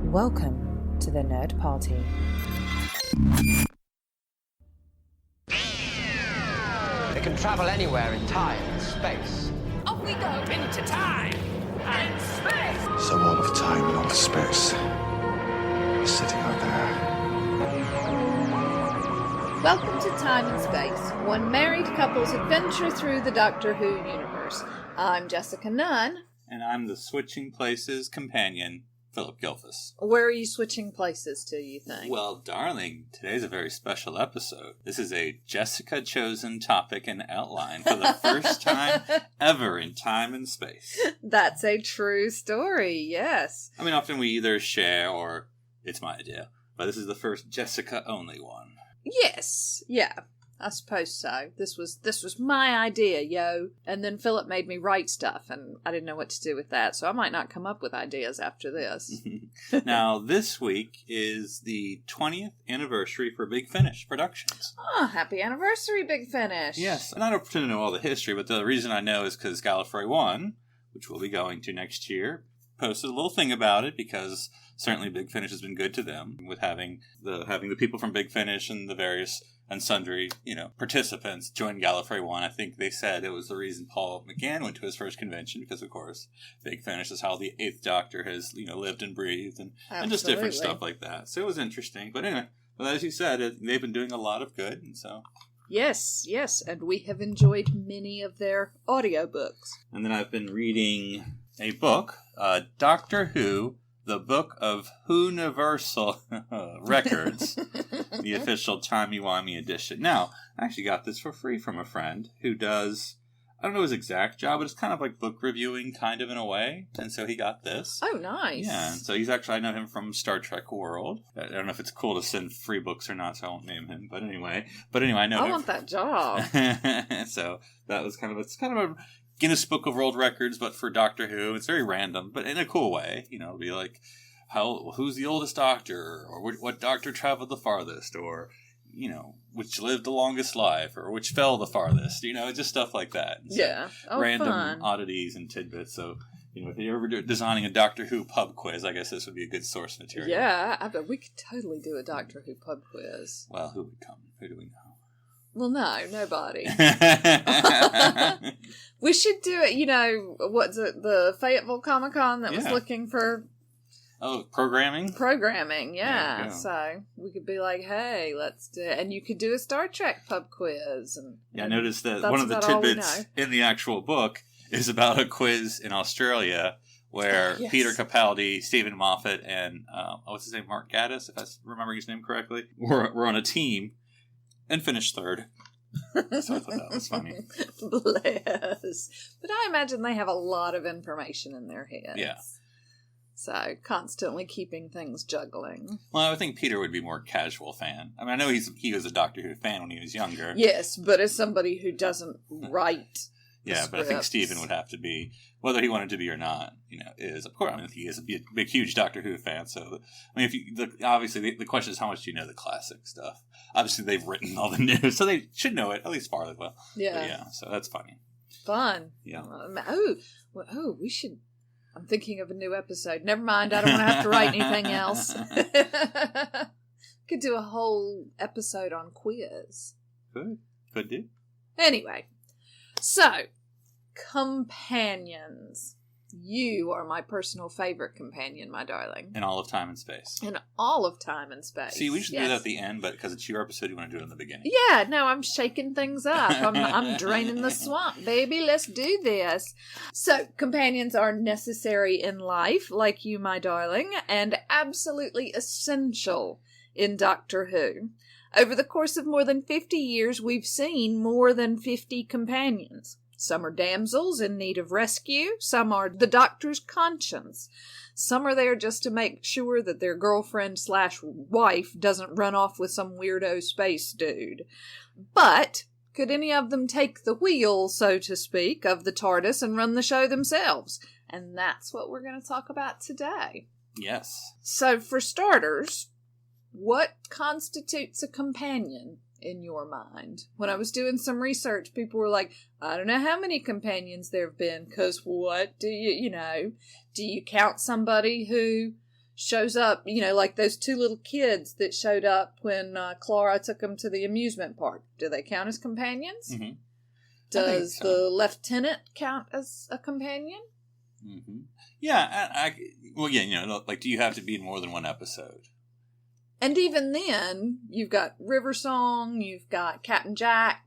Welcome to the Nerd Party. They can travel anywhere in time and space. Off we go into time and space. So all of time and all of space is sitting out there. Welcome to Time and Space, one married couple's adventure through the Doctor Who universe. I'm Jessica Nunn. And I'm the Switching Places companion, Phillip Gilfus. Where are you switching places to, you think? Well, darling, today's a very special episode. This is a Jessica-chosen topic and outline for the first time ever in Time and Space. That's a true story, yes. I mean, often we either share or it's my idea, but this is the first Jessica-only one. Yes, yeah. I suppose so. This was my idea, yo. And then Phillip made me write stuff, and I didn't know what to do with that, so I might not come up with ideas after this. Now, this week is the 20th anniversary for Big Finish Productions. Oh, happy anniversary, Big Finish. Yes, and I don't pretend to know all the history, but the reason I know is because Gallifrey 1, which we'll be going to next year, posted a little thing about it because certainly Big Finish has been good to them with having the people from Big Finish and the various and sundry, participants join Gallifrey 1. I think they said it was the reason Paul McGann went to his first convention because, of course, Big Finish is how the 8th Doctor has, lived and breathed and just different stuff like that. So it was interesting. But anyway, as you said, they've been doing a lot of good, and so... Yes, and we have enjoyed many of their audiobooks. And then I've been reading a book, Doctor Who, the Book of Whoniversal Records, the official timey-wimey edition. Now, I actually got this for free from a friend who does, I don't know his exact job, but it's kind of like book reviewing kind of in a way. And so he got this. Oh, nice. Yeah, and so he's actually, I know him from Star Trek World. I don't know if it's cool to send free books or not, so I won't name him. But anyway, I know him. I want that job. So that was it's kind of a Guinness Book of World Records, but for Doctor Who. It's very random, but in a cool way. It'll be like, who's the oldest Doctor, or what Doctor traveled the farthest, or, which lived the longest life, or which fell the farthest, just stuff like that. So yeah. Oh, random fun. Oddities and tidbits. So, if you're ever designing a Doctor Who pub quiz, I guess this would be a good source material. Yeah, I bet we could totally do a Doctor Who pub quiz. Well, who would come? Who do we know? Well, no, nobody. We should do it, what's it, the Fayetteville Comic-Con that was looking for... Oh, programming? Programming, yeah. So we could be like, hey, let's do it. And you could do a Star Trek pub quiz. And I noticed that one of the tidbits in the actual book is about a quiz in Australia where Peter Capaldi, Stephen Moffat, and what's his name, Mark Gatiss, if I remember his name correctly, were on a team and finished third. So I thought that was funny. Bless. But I imagine they have a lot of information in their heads. Yeah. So, constantly keeping things juggling. Well, I think Peter would be more casual fan. I mean, I know he was a Doctor Who fan when he was younger. Yes, but as somebody who doesn't write but I think Stephen would have to be, whether he wanted to be or not, is, of course, I mean, he is a big, huge Doctor Who fan, so, I mean, obviously, the question is how much do you know the classic stuff? Obviously, they've written all the news, so they should know it, at least farther well. Yeah. But yeah, so that's funny. Fun. Yeah. We should... I'm thinking of a new episode. Never mind, I don't want to have to write anything else. Could do a whole episode on quiz. Could do. Anyway, so, companions. You are my personal favorite companion, my darling. In all of time and space. In all of time and space. See, we should do that at the end, but because it's your episode, you want to do it in the beginning. Yeah, no, I'm shaking things up. I'm draining the swamp, baby. Let's do this. So, companions are necessary in life, like you, my darling, and absolutely essential in Doctor Who. Over the course of more than 50 years, we've seen more than 50 companions. Some are damsels in need of rescue. Some are the Doctor's conscience. Some are there just to make sure that their girlfriend/wife doesn't run off with some weirdo space dude. But could any of them take the wheel, so to speak, of the TARDIS and run the show themselves? And that's what we're going to talk about today. Yes. So for starters, what constitutes a companion? In your mind? When I was doing some research, people were like, I don't know how many companions there have been, because what do you count somebody who shows up, like those two little kids that showed up when Clara took them to the amusement park. Do they count as companions? Mm-hmm. Does so. the lieutenant count as a companion? Mm-hmm. Yeah, do you have to be in more than one episode? And even then, you've got River Song, you've got Captain Jack.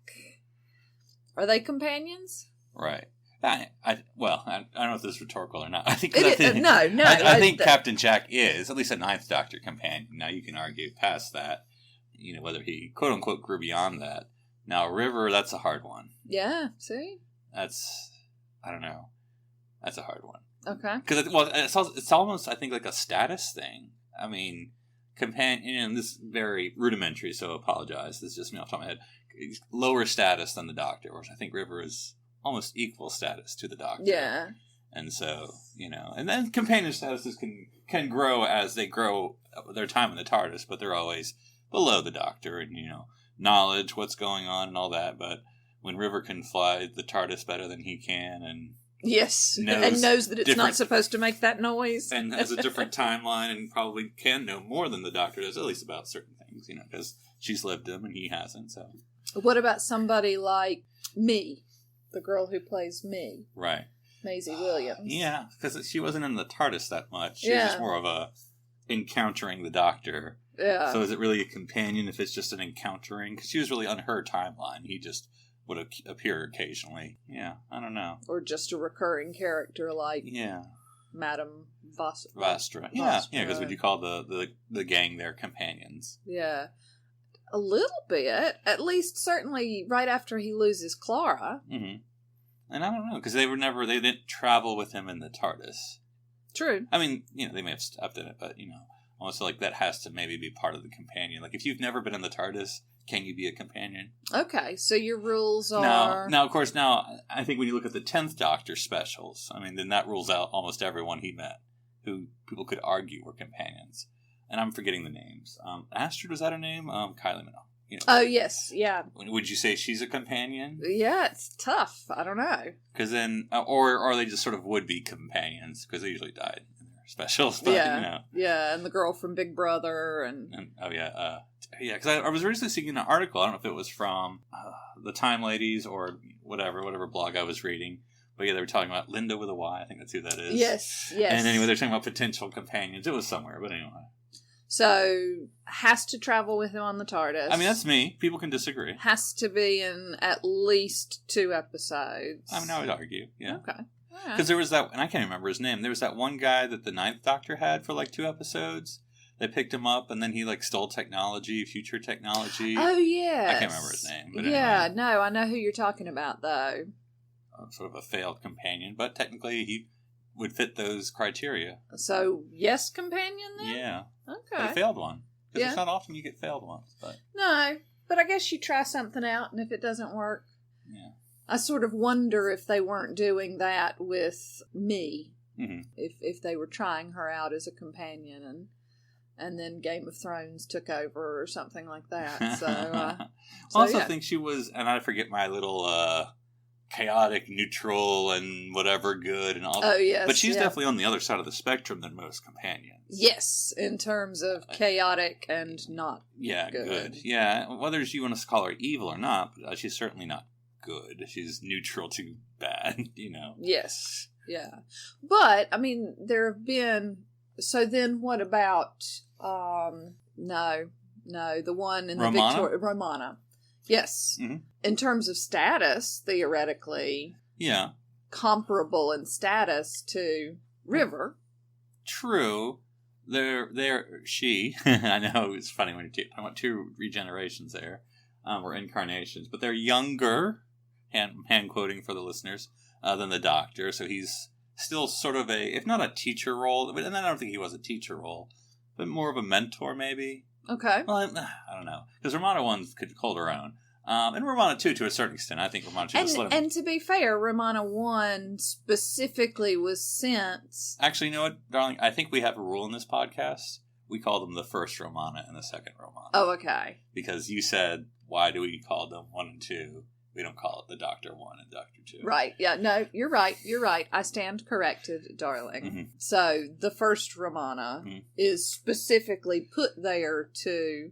Are they companions? Right. I don't know if this is rhetorical or not. I think no. I think Captain Jack is at least a Ninth Doctor companion. Now you can argue past that, whether he quote unquote grew beyond that. Now River, that's a hard one. Yeah. See. I don't know. That's a hard one. Okay. Because it's almost I think like a status thing. I mean, companion. And this is very rudimentary, so I apologize. This is just me off the top of my head. Lower status than the Doctor, which I think River is almost equal status to the Doctor. Yeah. And so, and then companion statuses can grow as they grow their time in the TARDIS, but they're always below the Doctor and, knowledge, what's going on and all that. But when River can fly the TARDIS better than he can and yes, knows that it's not supposed to make that noise. And has a different timeline and probably can know more than the Doctor does, at least about certain things, because she's lived them and he hasn't. So, what about somebody like me? The girl who plays me. Right. Maisie Williams. Yeah, because she wasn't in the TARDIS that much. She was just more of a encountering the Doctor. Yeah. So is it really a companion if it's just an encountering? Because she was really on her timeline. He just would appear occasionally. Yeah, I don't know. Or just a recurring character like Madame Vastra. Yeah, because would you call the gang their companions? Yeah. A little bit, at least certainly right after he loses Clara. Mm-hmm. And I don't know, because they didn't travel with him in the TARDIS. True. I mean, they may have stepped in it, but, almost like that has to maybe be part of the companion. Like, if you've never been in the TARDIS, can you be a companion? Okay, so your rules are... Now, of course, I think when you look at the 10th Doctor specials, then that rules out almost everyone he met, who people could argue were companions. And I'm forgetting the names. Astrid, was that her name? Kylie Minogue. Oh, yes, yeah. Would you say she's a companion? Yeah, it's tough. I don't know. Because then, or they just sort of would be companions, because they usually died in their specials. But, Yeah, and the girl from Big Brother. Because I was recently seeing an article, I don't know if it was from the Time Ladies or whatever blog I was reading. But yeah, they were talking about Linda with a Y, I think that's who that is. Yes. And anyway, they're talking about potential companions. It was somewhere, but anyway. So, has to travel with him on the TARDIS. That's me. People can disagree. Has to be in at least 2 episodes. I would argue, yeah. Okay. Because there was that, and I can't remember his name, there was that one guy that the 9th Doctor had for 2 episodes. They picked him up, and then he stole technology, future technology. Oh, yeah. I can't remember his name. But yeah, anyway. no, I know who you're talking about, though. Sort of a failed companion, but technically he would fit those criteria. So, yes, companion then? Yeah. Okay. But a failed one. Because it's not often you get failed ones. But. No, but I guess you try something out, and if it doesn't work... Yeah. I sort of wonder if they weren't doing that with me. Mm-hmm. If they were trying her out as a companion, and then Game of Thrones took over or something like that. So, I also think she was, and I forget my little... chaotic, neutral, and whatever good and all that. Oh, yes. But she's definitely on the other side of the spectrum than most companions. Yes, in terms of chaotic and not good. Yeah, whether you want to call her evil or not, she's certainly not good. She's neutral to bad, Yes, yeah. But, there have been... So then what about... No, the one in Romana? the Victoria... Romana. Yes. Mm-hmm. In terms of status, theoretically... Yeah. Comparable in status to River. True. She... I know it's funny when you're talking about 2 regenerations there. Or incarnations. But they're younger, hand quoting for the listeners, than the Doctor. So he's still sort of if not a teacher role, and I don't think he was a teacher role, but more of a mentor maybe. Okay. Well, I don't know. Because Romana 1 could hold her own. And Romana 2 to a certain extent. I think Romana 2 was slim. And to be fair, Romana 1 specifically was sent... Actually, you know what, darling? I think we have a rule in this podcast. We call them the first Romana and the second Romana. Oh, okay. Because you said, why do we call them 1 and 2? We don't call it the Doctor 1 and Doctor 2. Right. Yeah. No, you're right. You're right. I stand corrected, darling. Mm-hmm. So the first Romana is specifically put there to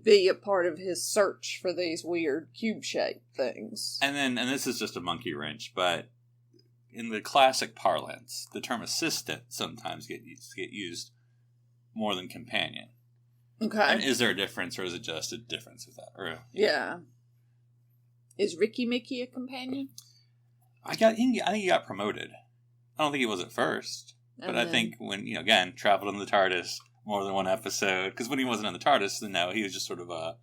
be a part of his search for these weird cube-shaped things. And this is just a monkey wrench, but in the classic parlance, the term assistant sometimes get used more than companion. Okay. And is there a difference, or is it just a difference with that? Or, yeah. Is Ricky Mickey a companion? I think he got promoted. I don't think he was at first. But I think when, again, traveled in the TARDIS more than one episode. Because when he wasn't in the TARDIS, then no, he was just sort of a,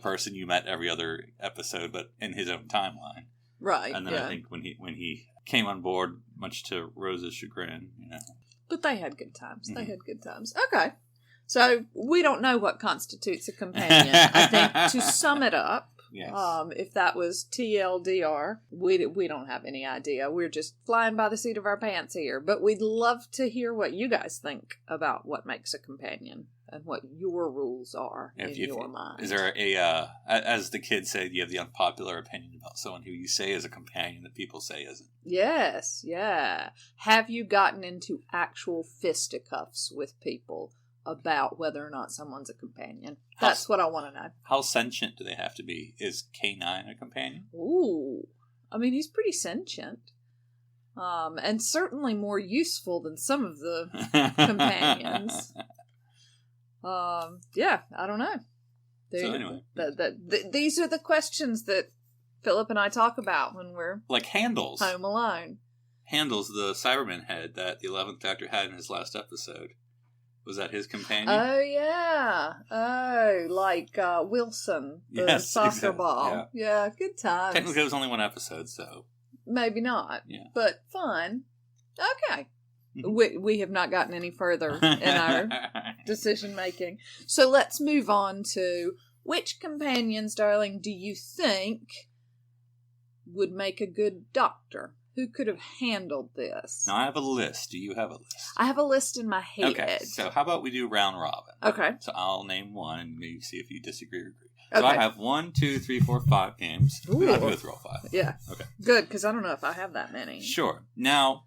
person you met every other episode, but in his own timeline. Right. And then I think when he came on board, much to Rose's chagrin, But they had good times. They had good times. Okay. So we don't know what constitutes a companion. I think to sum it up, yes. If that was TLDR, we don't have any idea. We're just flying by the seat of our pants here. But we'd love to hear what you guys think about what makes a companion and what your rules are in your mind. Is there as the kids say, you have the unpopular opinion about someone who you say is a companion that people say isn't? Yes, yeah. Have you gotten into actual fisticuffs with people about whether or not someone's a companion? That's what I want to know. How sentient do they have to be? Is K9 a companion? Ooh. I mean, he's pretty sentient. And certainly more useful than some of the companions. Yeah, I don't know. So anyway. These are the questions that Phillip and I talk about when we're... Like Handles. Home alone. Handles, the Cyberman head that the 11th Doctor had in his last episode. Was that his companion? Oh, yeah. Oh, like Wilson, the soccer exactly. ball. Yeah, good times. Technically, it was only one episode, so... Maybe not. Yeah. But fun. Okay. We have not gotten any further in our decision-making. So let's move on to which companions, darling, do you think would make a good doctor? Who could have handled this? Now, I have a list. Do you have a list? I have a list in my head. Okay, so how about we do round robin? Okay. So I'll name one and maybe see if you disagree or agree. Okay. So I have 1, 2, 3, 4, 5 games. We don't have to go through all 5. Yeah. Okay. Good, because I don't know if I have that many. Sure. Now,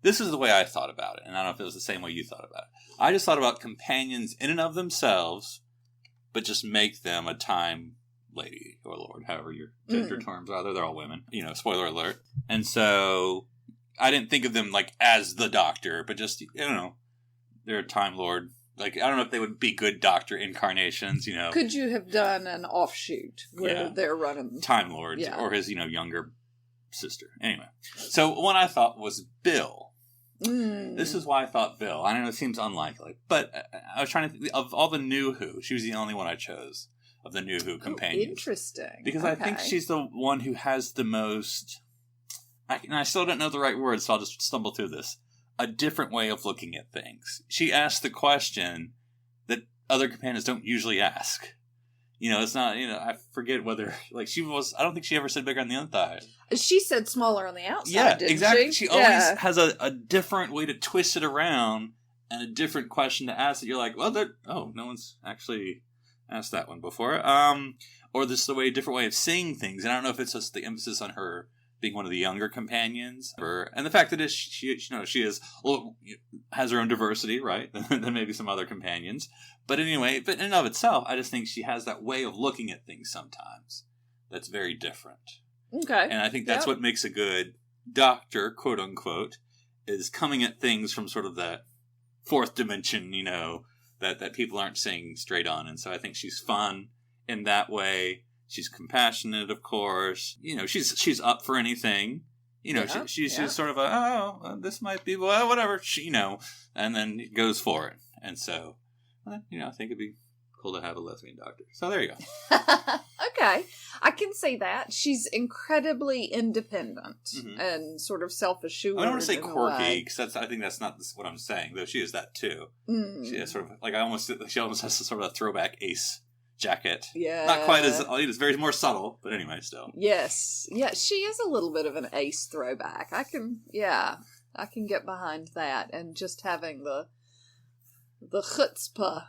this is the way I thought about it, and I don't know if it was the same way you thought about it. I just thought about companions in and of themselves, but just make them a time lady or lord, however your gender terms are. They're all women. Spoiler alert. And so I didn't think of them like as the Doctor, but just, they're a time lord. Like, I don't know if they would be good Doctor incarnations, Could you have done an offshoot where they're running... Time lords, or his, younger sister. Anyway. So one I thought was Bill. This is why I thought Bill. I know it seems unlikely, but I was trying to think of all the New Who. She was the only one I chose of the New Who companions. Interesting. Because I think she's the one who has the most... I still don't know the right words, so I'll just stumble through this. A different way of looking at things. She asked the question that other companions don't usually ask. It's not, I forget whether, like, she was, I don't think she ever said bigger on the inside. She said smaller on the outside, yeah, didn't exactly. she? She always has a different way to twist it around and a different question to ask that you're like, well, no one's actually asked that one before. Or this is a different way of seeing things. And I don't know if it's just the emphasis on her being one of the younger companions, and the fact that she is has her own diversity, right, than maybe some other companions. But anyway, in and of itself, I just think she has that way of looking at things sometimes that's very different. Okay, and I think that's what makes a good doctor, quote unquote, is coming at things from sort of that fourth dimension, that people aren't seeing straight on. And so I think she's fun in that way. She's compassionate, of course. She's up for anything. She's sort of this might be, whatever. And then goes for it. And so, I think it'd be cool to have a lesbian doctor. So there you go. Okay. I can see that. She's incredibly independent and sort of self-assured. I don't want to say quirky, because I think that's not what I'm saying, though she is that too. She is sort of, she almost has sort of a throwback Ace jacket. Yeah. Not quite as, it's very more subtle, but anyway, still. Yes. Yeah, she is a little bit of an Ace throwback. I can get behind that, and just having the chutzpah,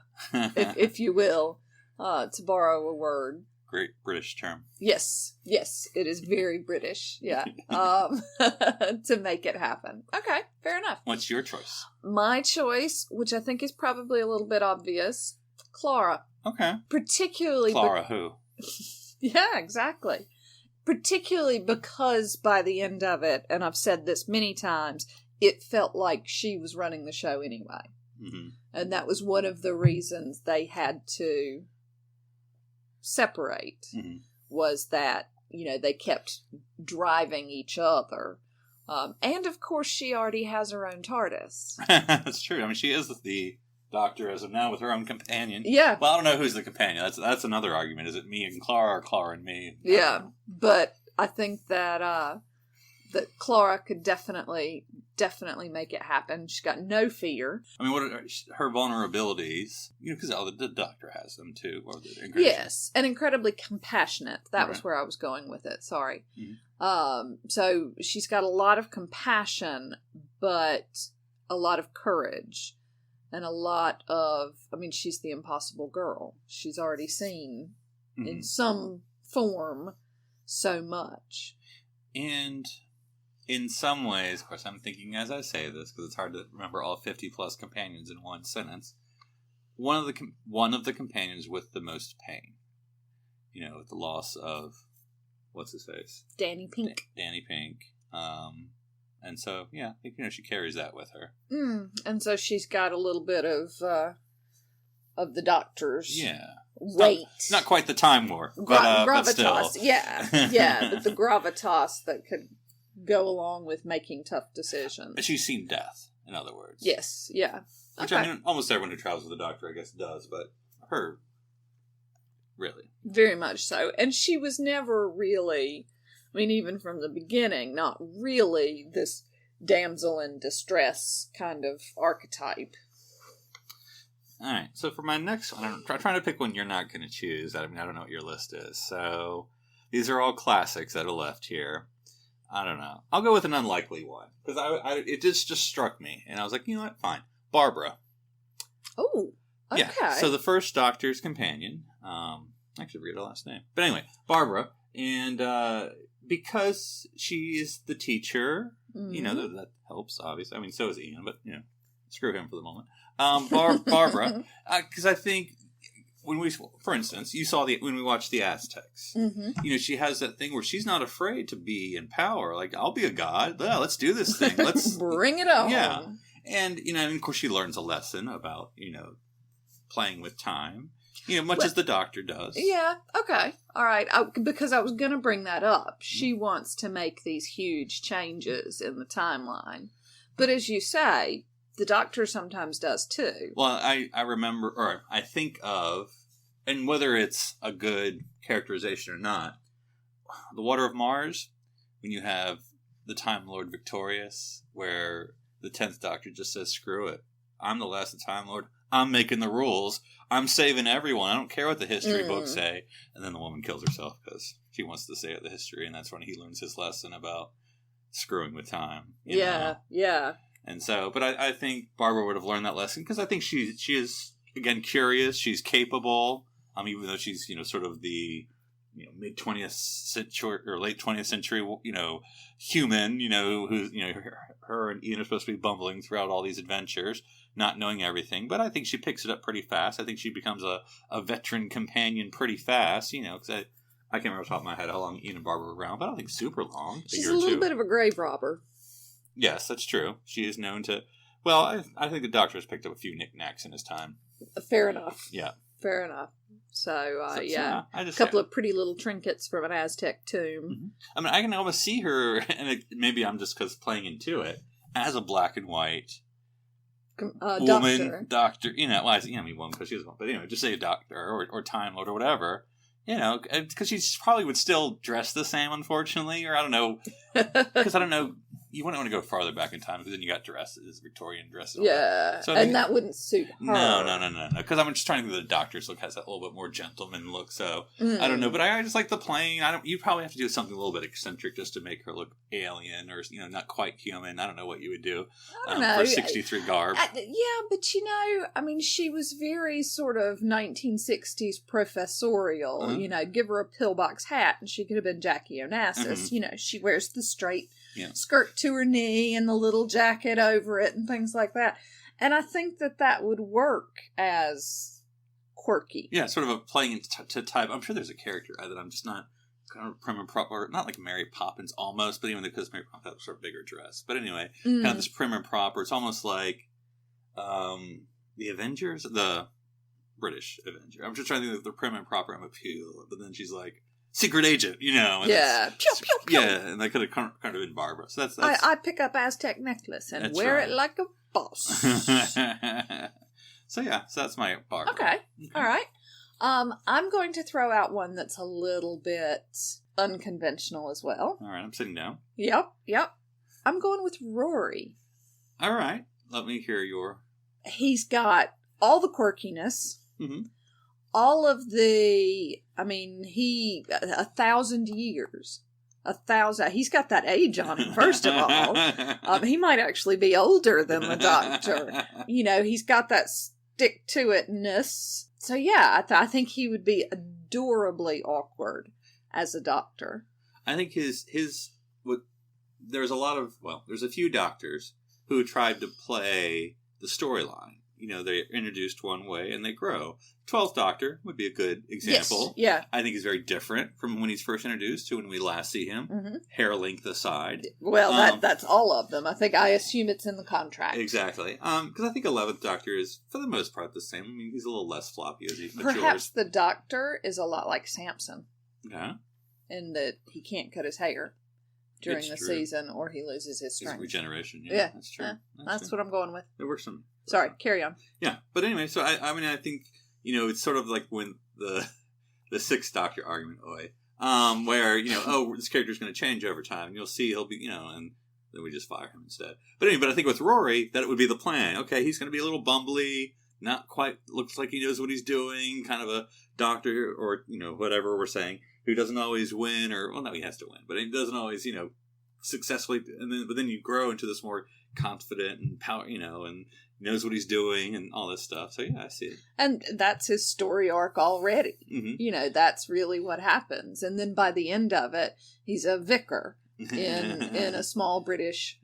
if you will, to borrow a word. great British term. Yes, it is very British, yeah, to make it happen. Okay, fair enough. What's your choice? My choice, which I think is probably a little bit obvious, Clara. Okay. Particularly... Clara who? Yeah, exactly. Particularly because by the end of it, and I've said this many times, it felt like she was running the show anyway. Mm-hmm. And that was one of the reasons they had to separate, was that, they kept driving each other. And of course, she already has her own TARDIS. That's true. I mean, she is the Doctor as of now with her own companion. Yeah. Well, I don't know who's the companion. That's another argument. Is it me and Clara or Clara and me? Yeah. But I think that that Clara could definitely make it happen. She's got no fear. I mean, what are her vulnerabilities? Because the Doctor has them too. Yes, and incredibly compassionate. That was where I was going with it. Sorry. Mm-hmm. So she's got a lot of compassion, but a lot of courage. And a lot of, she's the impossible girl. She's already seen in some form so much. And in some ways, of course, I'm thinking as I say this, because it's hard to remember all 50 plus companions in one sentence. One of the companions with the most pain. With the loss of, what's his face? Danny Pink. Danny Pink. And so, yeah, I think, she carries that with her. And so she's got a little bit of the Doctor's weight. Not quite the Time War, but gravitas. still. Yeah, the gravitas that could go along with making tough decisions. She's seen death, in other words. Yes, yeah. Which, almost everyone who travels with the Doctor, I guess, does, but her, really. Very much so. And she was never really... even from the beginning, not really this damsel in distress kind of archetype. All right, so for my next one, I'm trying to pick one you're not going to choose. I don't know what your list is. So these are all classics that are left here. I don't know. I'll go with an unlikely one, because it just struck me. And I was like, you know what? Fine. Barbara. Oh, okay. Yeah, so the first Doctor's companion. I should read her last name. But anyway, Barbara. And... because she's the teacher, that helps, obviously. So is Ian, but, screw him for the moment. Barbara, because I think for instance, you saw when we watched the Aztecs, she has that thing where she's not afraid to be in power. Like, I'll be a god. Yeah, let's do this thing. Let's bring it on. Yeah. And, and of course she learns a lesson about, playing with time. Much as the Doctor does. Yeah, okay. All right. Because I was going to bring that up. She wants to make these huge changes in the timeline. But as you say, the Doctor sometimes does too. Well, I remember, or I think of, and whether it's a good characterization or not, The Water of Mars, when you have the Time Lord victorious, where the 10th Doctor just says, screw it. I'm the last Time Lord. I'm making the rules. I'm saving everyone. I don't care what the history books say. And then the woman kills herself because she wants to say the history. And that's when he learns his lesson about screwing with time. You know? And so, but I think Barbara would have learned that lesson because I think she is, again, curious. She's capable. Even though she's, sort of the, mid 20th century or late 20th century, human, who's, her and Ian are supposed to be bumbling throughout all these adventures, not knowing everything. But I think she picks it up pretty fast. I think she becomes a veteran companion pretty fast, because I can't remember off the top of my head how long Ian and Barbara were around, but I don't think super long. She's a little bit of a grave robber. Yes, that's true. She is known to, well, I think the Doctor has picked up a few knickknacks in his time. Fair enough. Yeah. Fair enough. So a couple of pretty little trinkets from an Aztec tomb. Mm-hmm. I can almost see her, and maybe I'm just because playing into it, as a black and white woman, doctor. Woman because she's a woman, but anyway, just say a doctor or Time Lord or whatever. Because she probably would still dress the same, unfortunately, or I don't know, because I don't know. you wouldn't want to go farther back in time because then you got dresses, Victorian dresses. Yeah, so and that wouldn't suit her. No. Because I'm just trying to think the doctor's look has that little bit more gentleman look. So I don't know, but I just like the plain. You probably have to do something a little bit eccentric just to make her look alien or not quite human. I don't know what you would do for 63 garb. But I mean, she was very sort of 1960s professorial. Give her a pillbox hat and she could have been Jackie Onassis. She wears the straight skirt to her knee and the little jacket over it and things like that. And I think that would work as quirky. Yeah, sort of a playing to type. I'm sure there's a character that I'm just not kind of prim and proper, not like Mary Poppins almost, but even because Mary Poppins had a sort of bigger dress. But anyway, kind of this prim and proper. It's almost like the Avengers, the British Avenger. I'm just trying to think of the prim and proper appeal, but then she's like, secret agent, and pew, pew, pew. And that could have kind of been Barbara. So that's I pick up Aztec necklace and wear it like a boss. So that's my Barbara. Okay. All right. I'm going to throw out one that's a little bit unconventional as well. All right, I'm sitting down. Yep. I'm going with Rory. All right, let me hear your. He's got all the quirkiness. Mm-hmm. All of the, 1,000 years. 1,000. He's got that age on him, first of all. He might actually be older than the Doctor. He's got that stick-to-itness. So, I think he would be adorably awkward as a Doctor. I think there's a few Doctors who tried to play the storyline. They're introduced one way and they grow. 12th Doctor would be a good example. Yes, yeah. I think he's very different from when he's first introduced to when we last see him. Mm-hmm. Hair length aside. Well, that's all of them. I assume it's in the contract. Exactly. Because I think 11th Doctor is, for the most part, the same. He's a little less floppy as he matures. Perhaps the Doctor is a lot like Samson. Yeah. In that he can't cut his hair during the season or he loses his strength. His regeneration. Yeah, that's true. That's what I'm going with. It works on. Sorry, carry on. Yeah, but anyway, so I think it's sort of like when the 6th Doctor argument, where this character's going to change over time, and you'll see he'll be and then we just fire him instead. But anyway, I think with Rory that it would be the plan. Okay, he's going to be a little bumbly, not quite looks like he knows what he's doing, kind of a Doctor or whatever we're saying, who doesn't always win he has to win, but he doesn't always successfully, but then you grow into this more confident and power, and knows what he's doing and all this stuff. So I see it. And that's his story arc already. Mm-hmm. That's really what happens. And then by the end of it, he's a vicar in a small British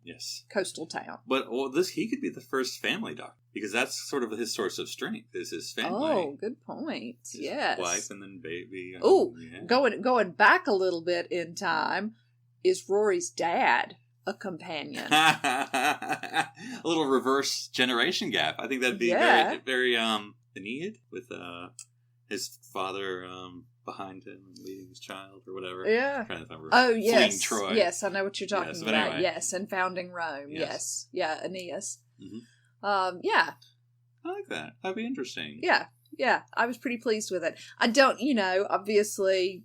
coastal town. But he could be the first family Doctor because that's sort of his source of strength is his family. Oh, good point. Yes, wife and then baby. Going back a little bit in time, is Rory's dad a companion? A little reverse generation gap. I think that'd be very, very Aeneid with his father behind him and leading his child or whatever. Yeah. I'm trying to remember. Oh yes, Troy. yes, I know what you're talking about. Anyway. Yes, and founding Rome. Yes, yeah, Aeneas. Mm-hmm. Yeah. I like that. That'd be interesting. Yeah. I was pretty pleased with it. I don't, obviously.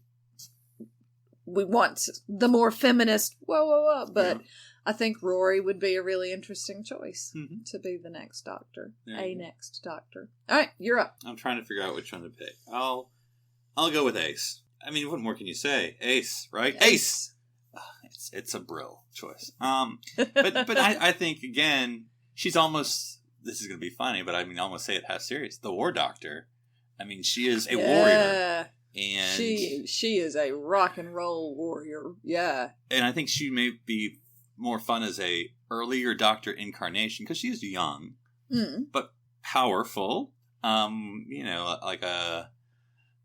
We want the more feminist, but I think Rory would be a really interesting choice to be the next Doctor. Next Doctor. All right, you're up. I'm trying to figure out which one to pick. I'll go with Ace. What more can you say? Ace, right? Ace! It's a Brill choice. But I think, again, she's almost, this is going to be funny, but I almost say it half serious. The War Doctor. She is a warrior. And she is a rock and roll warrior. Yeah. And I think she may be more fun as a earlier Doctor incarnation because she is young, but powerful. Like a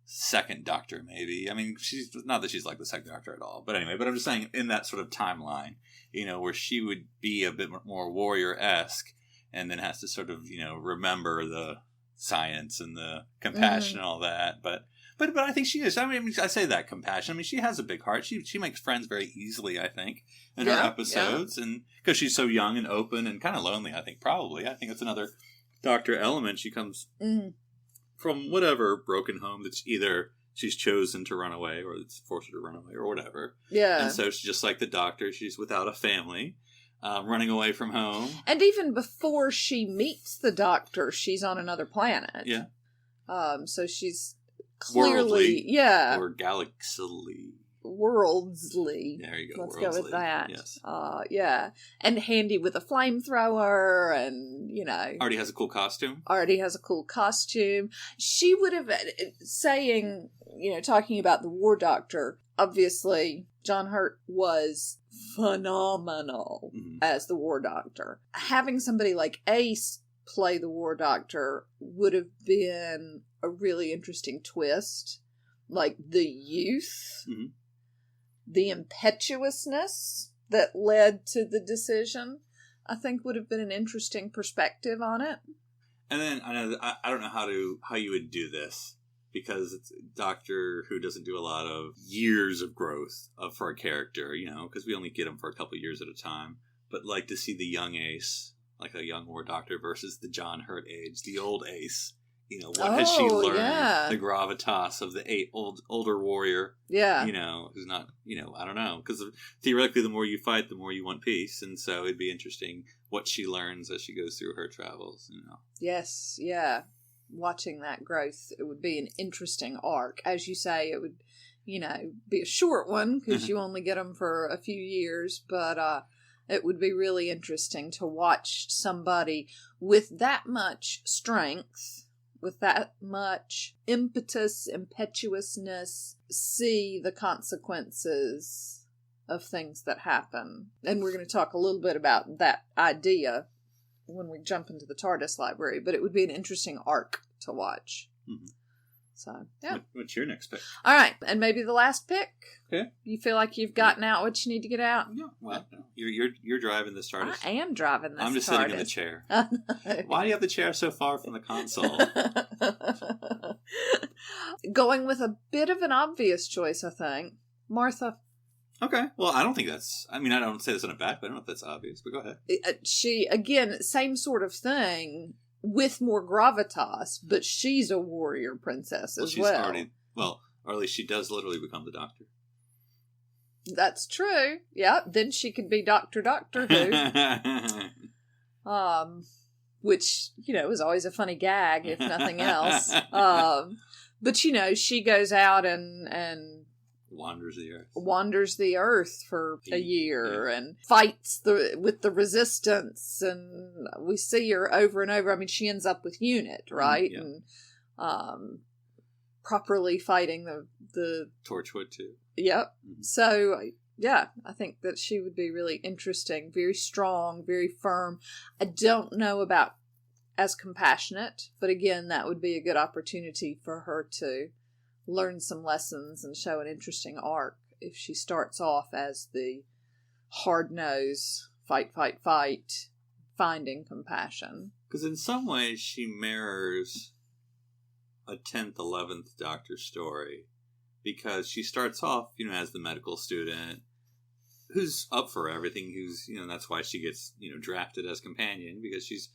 second Doctor maybe. She's not that she's like the second Doctor at all, but anyway. But I'm just saying in that sort of timeline, where she would be a bit more warrior-esque, and then has to sort of remember the science and the compassion and all that, But I think she is. I say that compassion. She has a big heart. She makes friends very easly, I think, in her episodes. Yeah. And because she's so young and open and kind of lonely, I think, probably. I think it's another Doctor element. She comes from whatever broken home that's either she's chosen to run away or it's forced her to run away or whatever. Yeah. And so she's just like the Doctor. She's without a family. running away from home. And even before she meets the Doctor, she's on another planet. Yeah. So she's clearly, Worldly, yeah. Or galaxily. Worldsly. There you go. Let's worldly. go with that. Yes. Yeah. And handy with a flamethrower and, Already has a cool costume. She would have, saying, talking about the War Doctor, obviously, John Hurt was phenomenal as the War Doctor. Having somebody like Ace play the War Doctor would have been a really interesting twist. Like the youth, the impetuousness that led to the decision, I think would have been an interesting perspective on it. And then I don't know how you would do this, because it's a Doctor who doesn't do a lot of years of growth for a character, because we only get him for a couple years at a time. But like to see the young Ace, like a young War Doctor versus the John Hurt age, the old Ace. What has she learned? Yeah. The gravitas of the older warrior. Yeah. Who's not, I don't know. Because theoretically, the more you fight, the more you want peace. And so it'd be interesting what she learns as she goes through her travels, Yes, yeah. Watching that growth, it would be an interesting arc. As you say, it would, be a short one because you only get them for a few years. But it would be really interesting to watch somebody with that much strength, with that much impetus, impetuousness, see the consequences of things that happen. And we're going to talk a little bit about that idea when we jump into the TARDIS library, but it would be an interesting arc to watch. So, yeah. What's your next pick? All right, and maybe the last pick? Okay. You feel like you've gotten out what you need to get out? No, well, no. You're driving this TARDIS. I am driving this I'm just TARDIS. sitting in the chair. Why do you have the chair so far from the console? Going with a bit of an obvious choice, I think. Martha. Okay. Well, I don't think that's... I don't say this in a bad, but I don't know if that's obvious, but go ahead. She, again, same sort of thing, with more gravitas, but she's a warrior princess as well. She's already... Well, or at least she does literally become the Doctor. That's true. Yeah, then she could be Doctor Who. Which, is always a funny gag, if nothing else. But, she goes out and wanders the earth for a year and fights with the resistance, and we see her over and over. She ends up with UNIT, right? Yeah. And properly fighting the Torchwood too. Yep. So yeah, I think that she would be really interesting, very strong, very firm. I don't know about as compassionate, but again, that would be a good opportunity for her to learn some lessons and show an interesting arc if she starts off as the hard-nosed, fight, finding compassion. Because in some ways she mirrors a 10th, 11th Doctor story, because she starts off, as the medical student who's up for everything, who's, that's why she gets, drafted as companion, because she's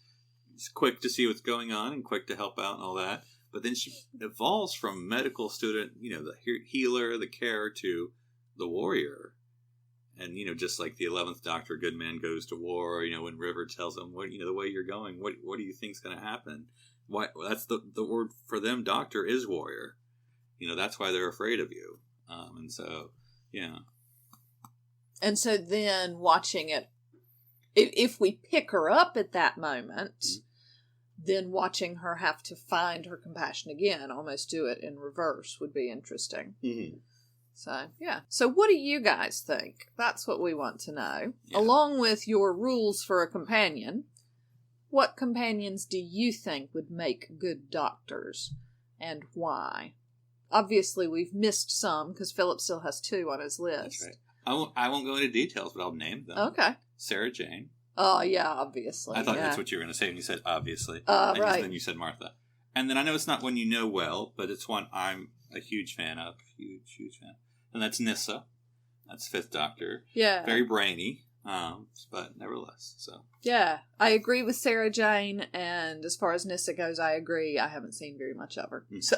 quick to see what's going on and quick to help out and all that. But then she evolves from medical student, the healer, the carer, to the warrior. And, just like the 11th Doctor, good man goes to war, when River tells him, the way you're going, what do you think's going to happen? Why? That's the word for them, Doctor, is warrior. That's why they're afraid of you. And so, yeah. And so then watching it, if we pick her up at that moment, then watching her have to find her compassion again, almost do it in reverse, would be interesting. Mm-hmm. So, yeah. So what do you guys think? That's what we want to know. Yeah. Along with your rules for a companion, what companions do you think would make good doctors, and why? Obviously, we've missed some, because Phillip still has 2 on his list. That's right. I won't go into details, but I'll name them. Okay. Sarah Jane. Oh, yeah, obviously. I thought that's what you were going to say when you said obviously. Right. Then you said Martha. And then I know it's not one you know well, but it's one I'm a huge fan of. Huge fan. And that's Nyssa. That's 5th Doctor. Yeah. Very brainy. But nevertheless, so. Yeah, I agree with Sarah Jane, and as far as Nissa goes, I agree. I haven't seen very much of her, so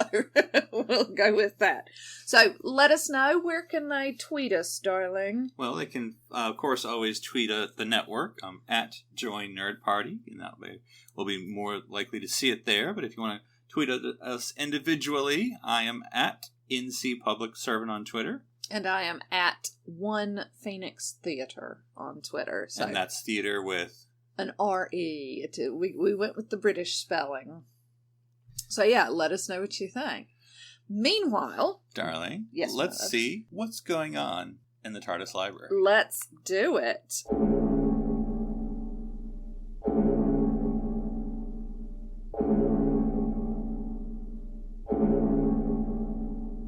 we'll go with that. So let us know, where can they tweet us, darling? Well, they can, of course, always tweet the network at Join Nerd Party, and that way we'll be more likely to see it there. But if you want to tweet us individually, I am at NC Public Servant on Twitter. And I am at One Phoenix Theater on Twitter. So. And that's theater with an R-E. We went with the British spelling. So yeah, let us know what you think. Meanwhile, darling, yes, let's see what's going on in the TARDIS library. Let's do it.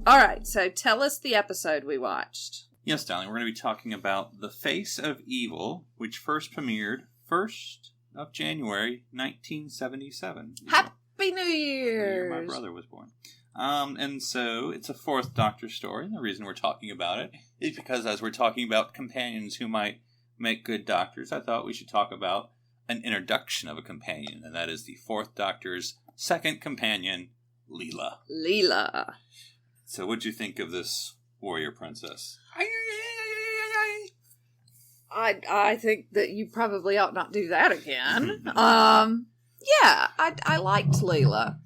All right, so tell us the episode we watched. Yes, darling, we're going to be talking about The Face of Evil, which first premiered 1st of January, 1977. Happy New Year! My brother was born. And so it's a 4th Doctor story, and the reason we're talking about it is because as we're talking about companions who might make good doctors, I thought we should talk about an introduction of a companion, and that is the 4th Doctor's second companion, Leela. Leela. So what'd you think of this warrior princess? I think that you probably ought not do that again. Yeah, I liked Leela.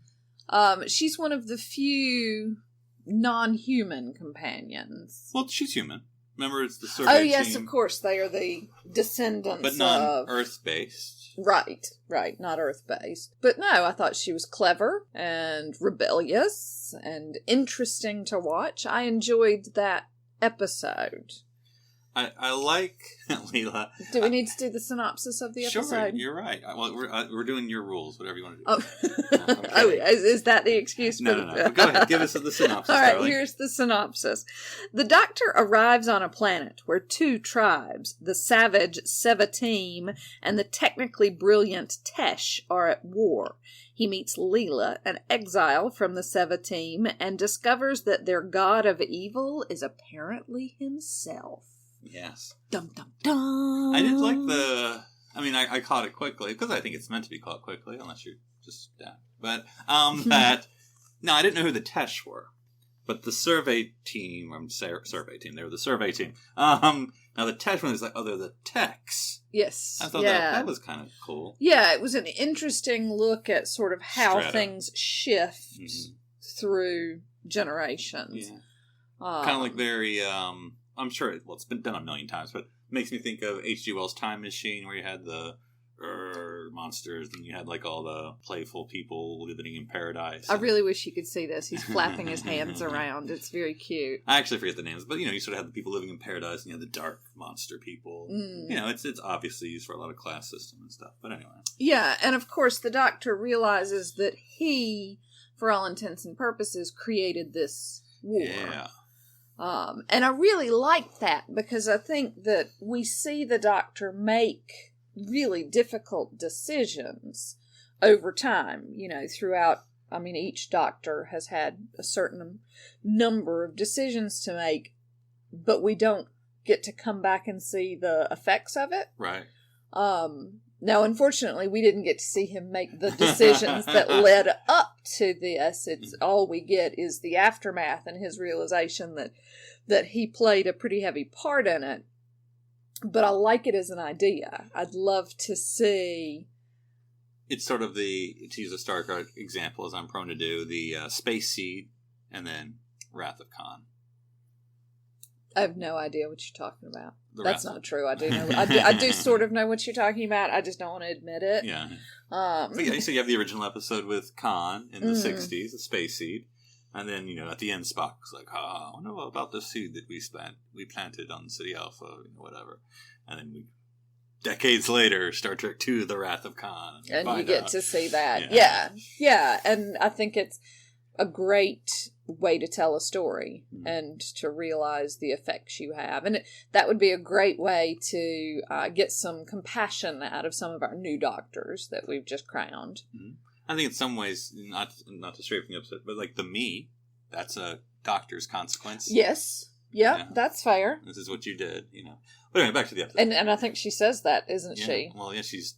She's one of the few non-human companions. Well, she's human. Remember, it's the survey team. Oh, yes, of course. They are the descendants but non-Earth-based. Right, not Earth-based. But no, I thought she was clever and rebellious and interesting to watch. I enjoyed that episode. I like Leela. Do we need to do the synopsis of the episode? Sure, you're right. Well, we're doing your rules, whatever you want to do. Oh, No, oh is that the excuse? No. Go ahead, give us the synopsis. All right, darling. here's the synopsis. The Doctor arrives on a planet where 2 tribes, the savage Sevateem and the technically brilliant Tesh, are at war. He meets Leela, an exile from the Sevateem, and discovers that their god of evil is apparently himself. Yes. Dum dum dum. I did like I caught it quickly, because I think it's meant to be caught quickly, unless you're just deaf. But, no, I didn't know who the Tesh were. But the survey team, they were the survey team. Now the Tesh one is like, they're the techs. Yes. I thought that was kind of cool. Yeah, it was an interesting look at sort of how Strata. things shift through generations. Yeah. Kind of like very, I'm sure it's been done a million times, but it makes me think of H.G. Wells' Time Machine, where you had the monsters, and you had like all the playful people living in paradise. I really wish you could see this. He's flapping his hands around. It's very cute. I actually forget the names, but you sort of had the people living in paradise, and you had the dark monster people. It's obviously used for a lot of class system and stuff. But anyway. Yeah, and of course the Doctor realizes that he, for all intents and purposes, created this war. Yeah. And I really like that, because I think that we see the Doctor make really difficult decisions over time, throughout. I mean, each Doctor has had a certain number of decisions to make, but we don't get to come back and see the effects of it. Right. Now, unfortunately, we didn't get to see him make the decisions that led up to this. It's all we get is the aftermath and his realization that he played a pretty heavy part in it. But I like it as an idea. I'd love to see. It's sort of to use a Star Trek example, as I'm prone to do, the Space Seed and then Wrath of Khan. I have no idea what you're talking about. That's not true. I do know. I do sort of know what you're talking about. I just don't want to admit it. Yeah. So you have the original episode with Khan in the 60s, the Space Seed. And then, at the end, Spock's like, I wonder about the seed that we planted on City Alpha, whatever. And then decades later, Star Trek II, The Wrath of Khan. And you get to see that. Yeah. And I think it's a great way to tell a story and to realize the effects you have. And that would be a great way to get some compassion out of some of our new doctors that we've just crowned. I think in some ways, not to stray from the episode, but like the me, that's a doctor's consequence. Yes. Yeah, that's fair. This is what you did, But anyway, back to the episode. And I think she says that, isn't she? Well, yeah, she's,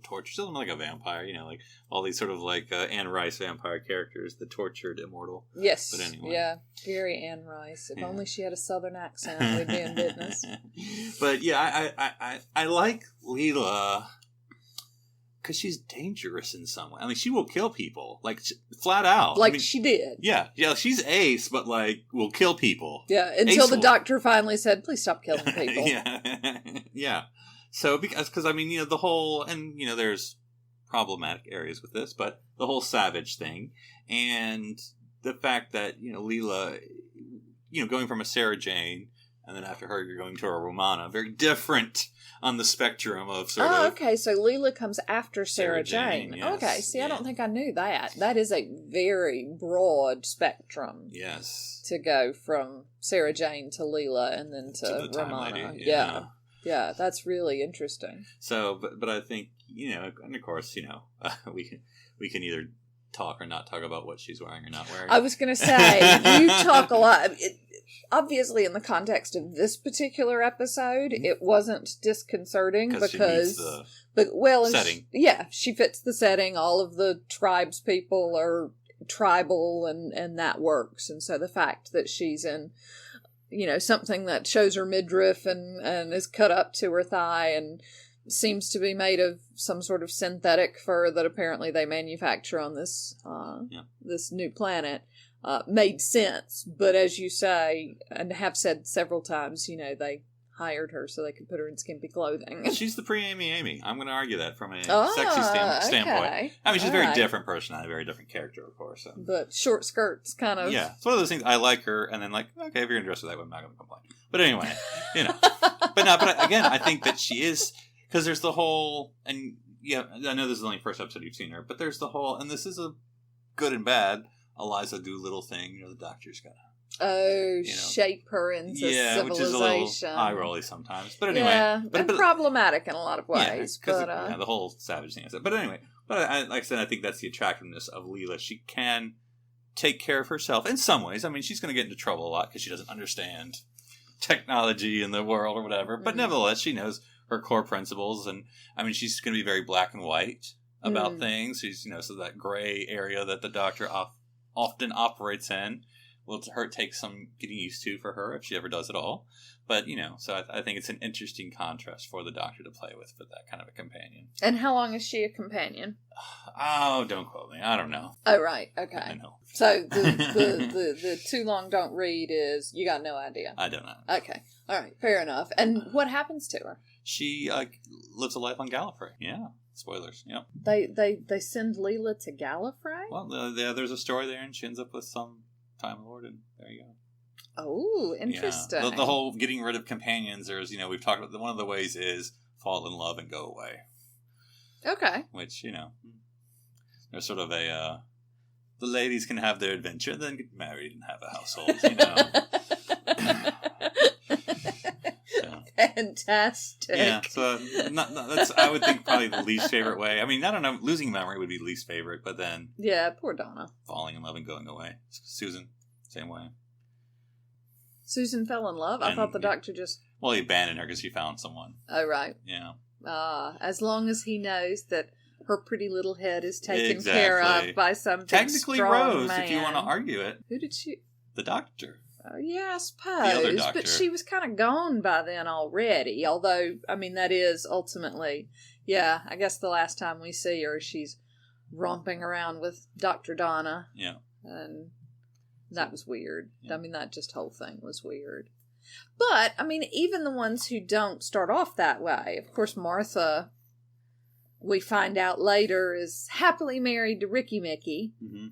tortured. She's like a vampire, like all these sort of like Anne Rice vampire characters, the tortured immortal. Yes. But anyway. Yeah, very Anne Rice. If only she had a southern accent, we'd be in business. But yeah, I like Leela because she's dangerous in some way. I mean, she will kill people, like flat out. Like she did. Yeah, she's ace, but like will kill people. Yeah, until the doctor finally said, "Please stop killing people." Yeah. So because I mean, the whole, and there's problematic areas with this, but the whole savage thing and the fact that Leela, going from a Sarah Jane and then after her you're going to a Romana, very different on the spectrum of sort of. Oh, okay. So Leela comes after Sarah Jane. Yes, okay. See, I don't think I knew that. That is a very broad spectrum. Yes. To go from Sarah Jane to Leela and then to the Romana. lady, Yeah, that's really interesting. So, but I think, and of course, we can either talk or not talk about what she's wearing or not wearing. I was going to say, you talk a lot. Obviously, in the context of this particular episode, it wasn't disconcerting because, setting. She fits the setting. All of the tribes people are tribal, and that works. And so the fact that she's in, something that shows her midriff and is cut up to her thigh and seems to be made of some sort of synthetic fur that apparently they manufacture on this this new planet made sense. But as you say, and have said several times, they hired her so they could put her in skimpy clothing. She's the pre-Amy. I'm going to argue that from a sexy standpoint. I mean, she's a very different personality, a very different character, of course. So. But short skirts, kind of. Yeah, it's one of those things. I like her, and then okay, if you're going to dress with that, I'm not going to complain. But anyway, But again, I think that she is, because there's the whole, and yeah, I know this is only the first episode you've seen her, but there's the whole, and this is a good and bad Eliza Doolittle thing. The doctor's got to. Shape her into civilization. Which is a little eye-rolly sometimes. But anyway. But problematic in a lot of ways. The whole savage thing. But anyway, like I said, I think that's the attractiveness of Leela. She can take care of herself in some ways. I mean, she's going to get into trouble a lot because she doesn't understand technology in the world or whatever. But nevertheless, she knows her core principles. And, I mean, she's going to be very black and white about things. She's, so that gray area that the doctor often operates in. Will take some getting used to for her if she ever does at all. But, so I think it's an interesting contrast for the doctor to play with for that kind of a companion. And how long is she a companion? Oh, don't quote me. I don't know. Oh, right. Okay. I know. So the too long don't read is you got no idea. I don't know. Okay. All right. Fair enough. And what happens to her? She lives a life on Gallifrey. Yeah. Spoilers. Yep. They send Leela to Gallifrey? Well, there's a story there and she ends up with some Time Lord, and there you go. Oh, interesting. Yeah. The whole getting rid of companions, there's, we've talked about, one of the ways is fall in love and go away. Okay. Which, there's sort of the ladies can have their adventure, then get married and have a household, So. Fantastic. Yeah, so that's, I would think, probably the least favorite way. I mean, I don't know, losing memory would be least favorite, but then... Yeah, poor Donna. Falling in love and going away. Susan, same way. Susan fell in love? I thought the doctor just... Well, he abandoned her because she found someone. Oh, right. Yeah. As long as he knows that her pretty little head is taken care of by some big Technically strong Rose, man. if you want to argue it. Who did she... The doctor. Oh, yeah, I suppose. The other doctor. But she was kind of gone by then already. Although, I mean, that is ultimately... Yeah, I guess the last time we see her, she's romping around with Dr. Donna. Yeah. And that was weird. Yeah. I mean, that just whole thing was weird. But, I mean, even the ones who don't start off that way. Of course, Martha, we find out later, is happily married to Ricky Mickey. Mm-hmm.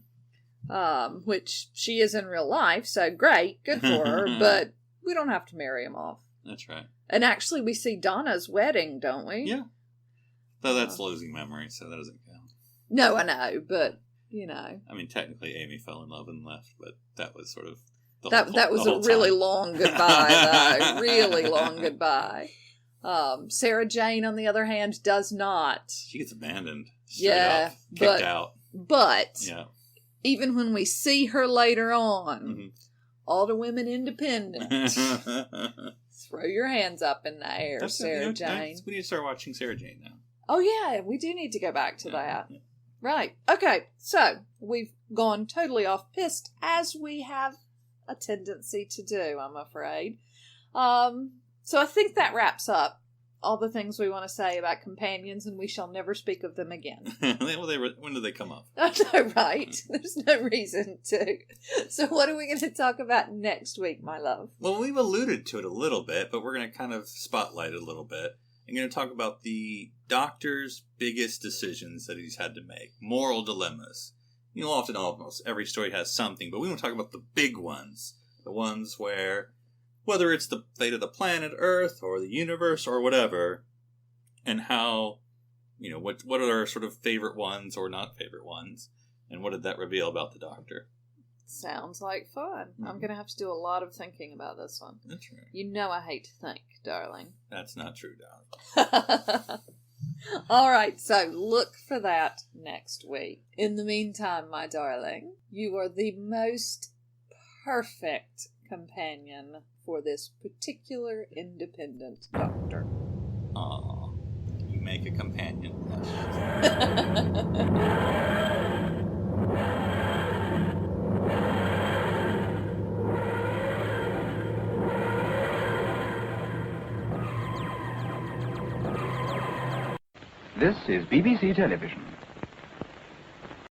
Which she is in real life, so great, good for her, but we don't have to marry him off. That's right. And actually, we see Donna's wedding, don't we? Yeah. Though that's losing memory, so that doesn't count. No, I know, but, I mean, technically Amy fell in love and left, but that was sort of that was a really long goodbye, though. Really long goodbye. Sarah Jane, on the other hand, does not. She gets abandoned. Kicked out. But... Yeah. Even when we see her later on, All the women independent. Throw your hands up in the air, Sarah Jane. We need to start watching Sarah Jane now. Oh, yeah, we do need to go back to that. Yeah. Right. Okay, so we've gone totally off piste, as we have a tendency to do, I'm afraid. So I think that wraps up all the things we want to say about companions, and we shall never speak of them again. When do they come up? I know, right? There's no reason to. So what are we going to talk about next week, my love? Well, we've alluded to it a little bit, but we're going to kind of spotlight it a little bit. I'm going to talk about the Doctor's biggest decisions that he's had to make. Moral dilemmas. You know, often almost every story has something, but we want to talk about the big ones. The ones where, whether it's the fate of the planet Earth or the universe or whatever, and how, you know, what are our sort of favorite ones or not favorite ones, and what did that reveal about the Doctor? Sounds like fun. Mm-hmm. I'm going to have to do a lot of thinking about this one. That's right. You know I hate to think, darling. That's not true, darling. All right, so look for that next week. In the meantime, my darling, you are the most perfect companion for this particular independent Doctor. Aw, you make a companion. This is BBC Television.